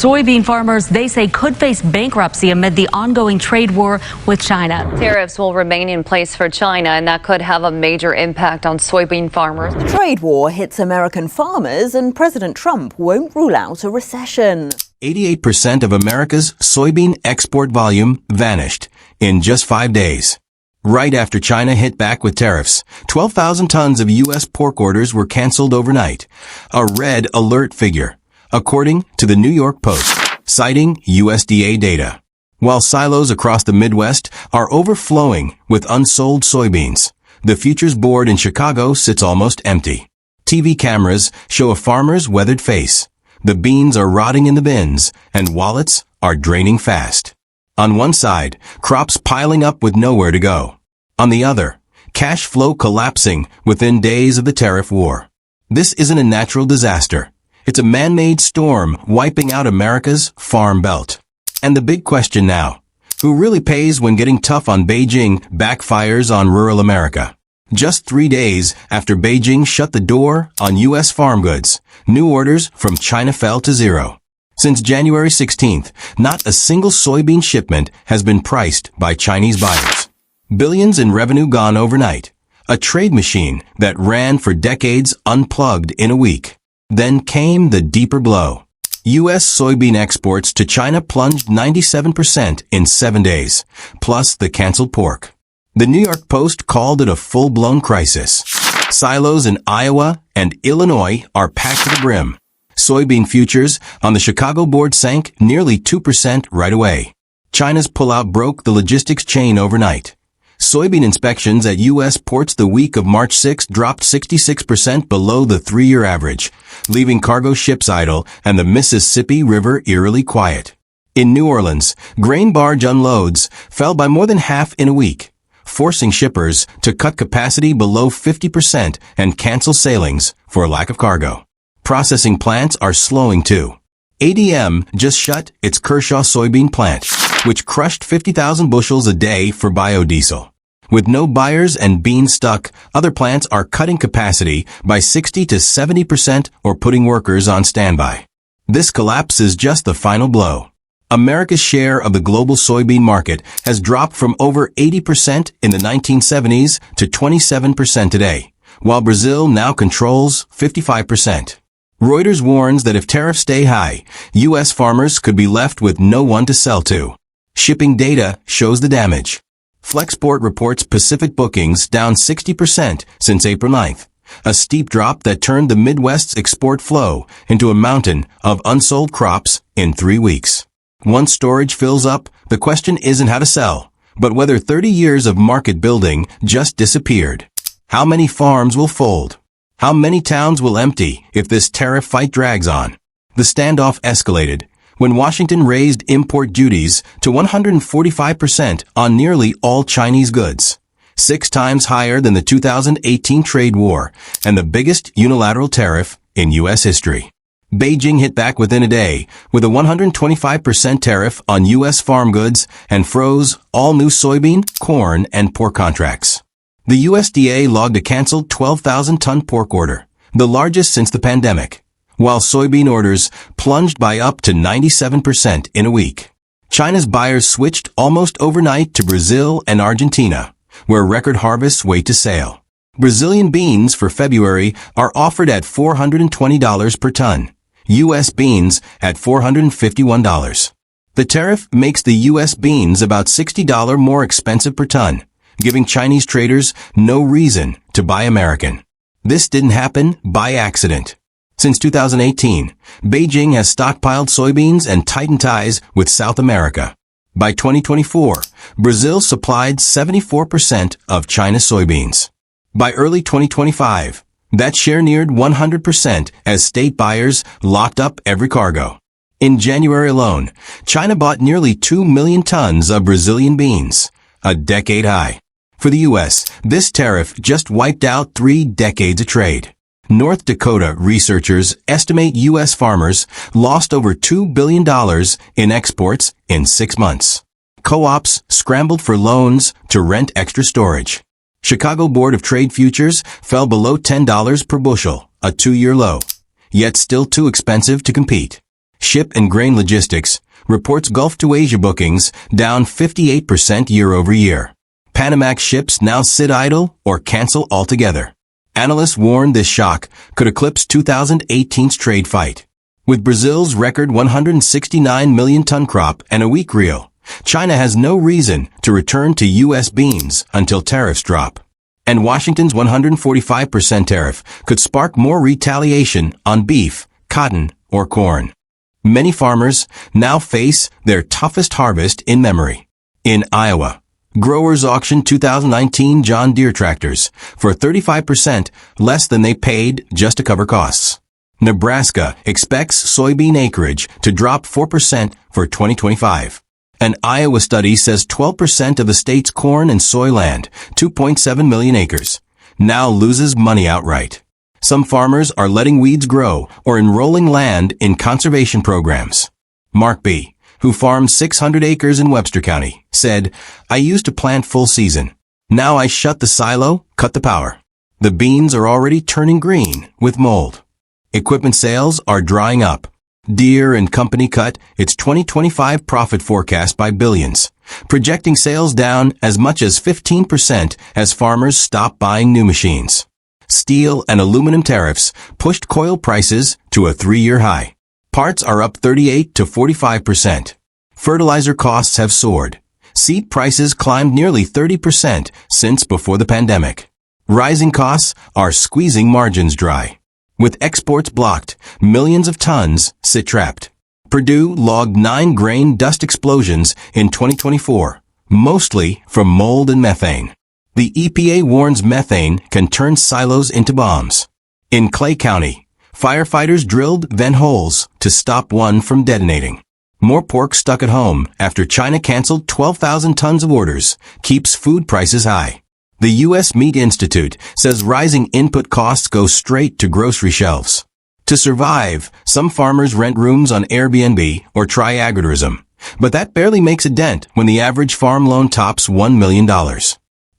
Soybean farmers, they say, could face bankruptcy amid the ongoing trade war with China. Tariffs will remain in place for China, and that could have a major impact on soybean farmers. The trade war hits American farmers, and President Trump won't rule out a recession. 88% of America's soybean export volume vanished in just 5 days. Right after China hit back with tariffs, 12,000 tons of U.S. pork orders were canceled overnight, a red alert figure, according to the New York Post, citing USDA data. While silos across the Midwest are overflowing with unsold soybeans, the futures board in Chicago sits almost empty. TV cameras show a farmer's weathered face. The beans are rotting in the bins, and wallets are draining fast. On one side, crops piling up with nowhere to go. On the other, cash flow collapsing within days of the tariff war. This isn't a natural disaster. It's a man-made storm wiping out America's farm belt. And the big question now, who really pays when getting tough on Beijing backfires on rural America? Just 3 days after Beijing shut the door on U.S. farm goods, new orders from China fell to zero. Since January 16th, not a single soybean shipment has been priced by Chinese buyers. Billions in revenue gone overnight. A trade machine that ran for decades unplugged in a week. Then came the deeper blow. U.S. soybean exports to China plunged 97% in 7 days, plus the canceled pork. The New York Post called it a full-blown crisis. Silos in Iowa and Illinois are packed to the brim. Soybean futures on the Chicago board sank nearly 2% right away. China's pullout broke the logistics chain overnight. Soybean inspections at U.S. ports the week of March 6 dropped 66% below the 3-year average, leaving cargo ships idle and the Mississippi River eerily quiet. In New Orleans, grain barge unloads fell by more than half in a week, forcing shippers to cut capacity below 50% and cancel sailings for lack of cargo. Processing plants are slowing too. ADM just shut its Kershaw soybean plant, which crushed 50,000 bushels a day for biodiesel. With no buyers and beans stuck, other plants are cutting capacity by 60 to 70% or putting workers on standby. This collapse is just the final blow. America's share of the global soybean market has dropped from over 80% in the 1970s to 27% today, while Brazil now controls 55%. Reuters warns that if tariffs stay high, U.S. farmers could be left with no one to sell to. Shipping data shows the damage. Flexport reports Pacific bookings down 60% since April 9th, a steep drop that turned the Midwest's export flow into a mountain of unsold crops in 3 weeks. Once storage fills up, the question isn't how to sell, but whether 30 years of market building just disappeared. How many farms will fold? How many towns will empty if this tariff fight drags on? The standoff escalated when Washington raised import duties to 145% on nearly all Chinese goods, 6 times higher than the 2018 trade war and the biggest unilateral tariff in U.S. history. Beijing hit back within a day with a 125% tariff on U.S. farm goods and froze all new soybean, corn, and pork contracts. The USDA logged a canceled 12,000-ton pork order, the largest since the pandemic, while soybean orders plunged by up to 97% in a week. China's buyers switched almost overnight to Brazil and Argentina, where record harvests wait to sail. Brazilian beans for February are offered at $420 per ton, U.S. beans at $451. The tariff makes the U.S. beans about $60 more expensive per ton, giving Chinese traders no reason to buy American. This didn't happen by accident. Since 2018, Beijing has stockpiled soybeans and tightened ties with South America. By 2024, Brazil supplied 74% of China's soybeans. By early 2025, that share neared 100% as state buyers locked up every cargo. In January alone, China bought nearly 2 million tons of Brazilian beans, a decade high. For the U.S., this tariff just wiped out 3 decades of trade. North Dakota researchers estimate U.S. farmers lost over $2 billion in exports in 6 months. Co-ops scrambled for loans to rent extra storage. Chicago Board of Trade futures fell below $10 per bushel, a 2-year low, yet still too expensive to compete. Ship and grain logistics reports Gulf to Asia bookings down 58% year over year. Panamax ships now sit idle or cancel altogether. Analysts warn this shock could eclipse 2018's trade fight. With Brazil's record 169 million ton crop and a weak real, China has no reason to return to U.S. beans until tariffs drop. And Washington's 145% tariff could spark more retaliation on beef, cotton, or corn. Many farmers now face their toughest harvest in memory. In Iowa, growers auctioned 2019 John Deere tractors for 35% less than they paid just to cover costs. Nebraska expects soybean acreage to drop 4% for 2025. An Iowa study says 12% of the state's corn and soy land, 2.7 million acres, now loses money outright. Some farmers are letting weeds grow or enrolling land in conservation programs. Mark B., who farms 600 acres in Webster County, said, "I used to plant full season. Now I shut the silo, cut the power. The beans are already turning green with mold." Equipment sales are drying up. Deere & Company cut its 2025 profit forecast by billions, projecting sales down as much as 15% as farmers stop buying new machines. Steel and aluminum tariffs pushed coil prices to a 3-year high. Parts are up 38 to 45%. Fertilizer costs have soared. Seed prices climbed nearly 30% since before the pandemic. Rising costs are squeezing margins dry. With exports blocked, millions of tons sit trapped. Purdue logged 9 grain dust explosions in 2024, mostly from mold and methane. The EPA warns methane can turn silos into bombs. In Clay County, firefighters drilled vent holes to stop one from detonating. More pork stuck at home after China canceled 12,000 tons of orders keeps food prices high. The U.S. Meat Institute says rising input costs go straight to grocery shelves. To survive, some farmers rent rooms on Airbnb or try agritourism, but that barely makes a dent when the average farm loan tops $1 million.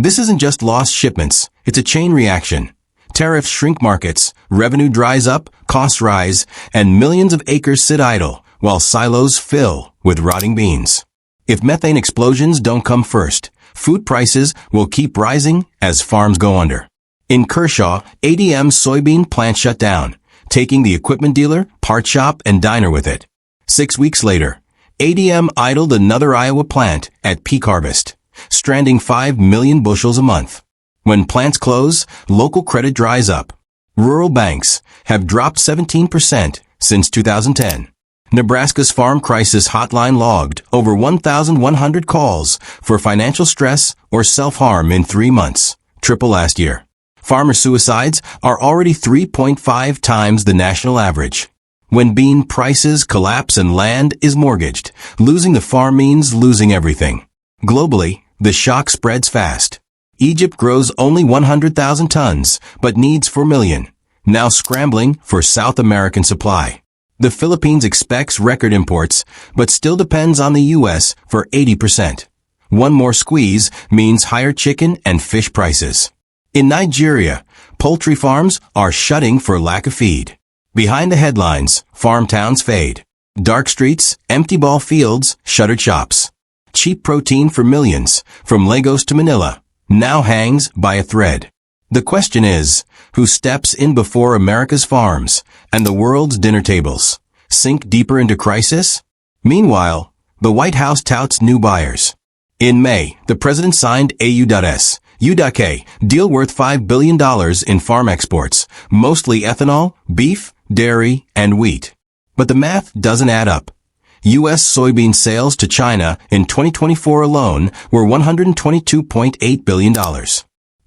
This isn't just lost shipments, it's a chain reaction. Tariffs shrink markets, revenue dries up, costs rise, and millions of acres sit idle while silos fill with rotting beans. If methane explosions don't come first, food prices will keep rising as farms go under. In Kershaw, ADM's soybean plant shut down, taking the equipment dealer, part shop, and diner with it. 6 weeks later, ADM idled another Iowa plant at peak harvest, stranding 5 million bushels a month. When plants close, local credit dries up. Rural banks have dropped 17% since 2010. Nebraska's Farm Crisis Hotline logged over 1,100 calls for financial stress or self-harm in 3 months, triple last year. Farmer suicides are already 3.5 times the national average. When bean prices collapse and land is mortgaged, losing the farm means losing everything. Globally, the shock spreads fast. Egypt grows only 100,000 tons, but needs 4 million, now scrambling for South American supply. The Philippines expects record imports, but still depends on the U.S. for 80%. One more squeeze means higher chicken and fish prices. In Nigeria, poultry farms are shutting for lack of feed. Behind the headlines, farm towns fade. Dark streets, empty ball fields, shuttered shops. Cheap protein for millions, from Lagos to Manila, now hangs by a thread. The question is, who steps in before America's farms and the world's dinner tables? Sink deeper into crisis? Meanwhile, the White House touts new buyers. In May, the president signed a U.K. deal worth $5 billion in farm exports, mostly ethanol, beef, dairy, and wheat. But the math doesn't add up. U.S. soybean sales to China in 2024 alone were $122.8 billion.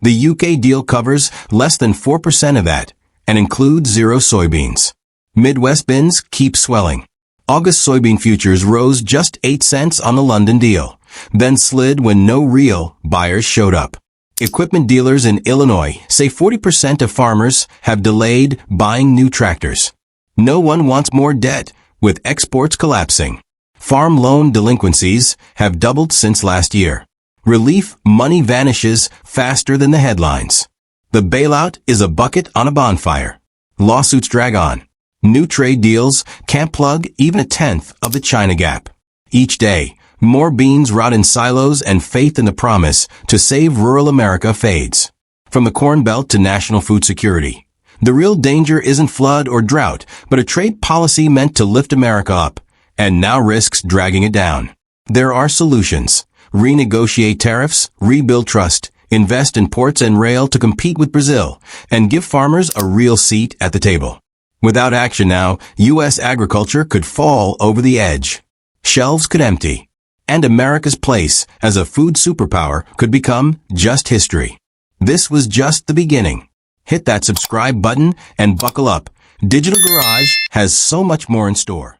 The UK deal covers less than 4% of that and includes zero soybeans. Midwest bins keep swelling. August soybean futures rose just 8 cents on the London deal, then slid when no real buyers showed up. Equipment dealers in Illinois say 40% of farmers have delayed buying new tractors. No one wants more debt, with exports collapsing. Farm loan delinquencies have doubled since last year. Relief money vanishes faster than the headlines. The bailout is a bucket on a bonfire. Lawsuits drag on. New trade deals can't plug even a tenth of the China gap. Each day, more beans rot in silos and faith in the promise to save rural America fades. From the Corn Belt to national food security, the real danger isn't flood or drought, but a trade policy meant to lift America up, and now risks dragging it down. There are solutions. Renegotiate tariffs, rebuild trust, invest in ports and rail to compete with Brazil, and give farmers a real seat at the table. Without action now, U.S. agriculture could fall over the edge. Shelves could empty. And America's place as a food superpower could become just history. This was just the beginning. Hit that subscribe button and buckle up. Digital Garage has so much more in store.